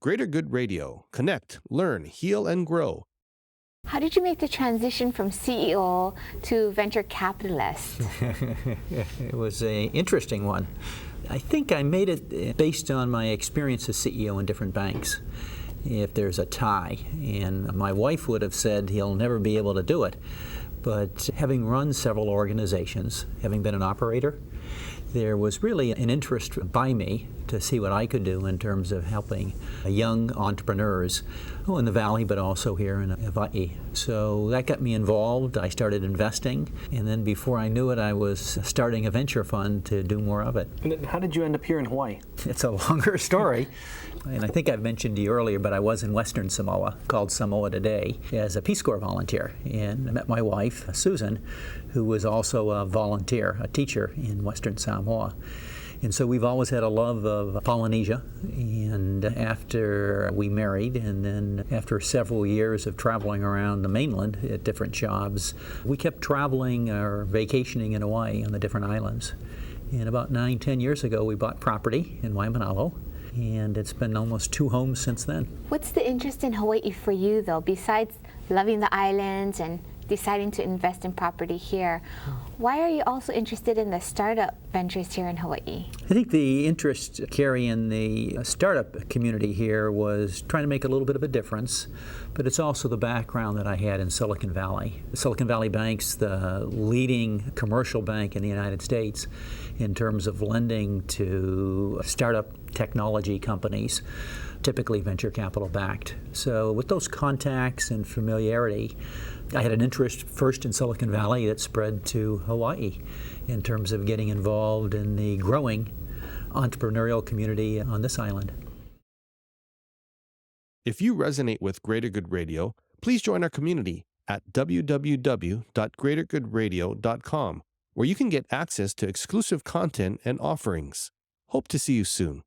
Greater Good Radio. Connect, learn, heal, and grow. How did you make the transition from CEO to venture capitalist? It was an interesting one. I think I made it based on my experience as CEO in different banks. If there's a tie, and my wife would have said he'll never be able to do it. But having run several organizations, having been an operator, there was really an interest by me to see what I could do in terms of helping young entrepreneurs in the Valley, but also here in Hawaii. So that got me involved. I started investing, and then before I knew it, I was starting a venture fund to do more of it. And then how did you end up here in Hawaii? It's a longer story. And I think I've mentioned to you earlier, but I was in Western Samoa, called Samoa Today, as a Peace Corps volunteer. And I met my wife, Susan, who was also a volunteer, a teacher in Western Samoa. And so we've always had a love of Polynesia. And after we married, and then after several years of traveling around the mainland at different jobs, we kept traveling or vacationing in Hawaii on the different islands. And about 9-10 years ago, we bought property in Waimanalo. And it's been almost 2 homes since then. What's the interest in Hawaii for you, though, besides loving the islands and deciding to invest in property here? Why are you also interested in the startup ventures here in Hawaii? I think the interest, Carrie, in the startup community here was trying to make a little bit of a difference, but it's also the background that I had in Silicon Valley. Silicon Valley Bank's the leading commercial bank in the United States in terms of lending to startup technology companies, typically venture capital backed. So with those contacts and familiarity, I had an interest first in Silicon Valley that spread to Hawaii in terms of getting involved in the growing entrepreneurial community on this island. If you resonate with Greater Good Radio, please join our community at www.greatergoodradio.com, where you can get access to exclusive content and offerings. Hope to see you soon.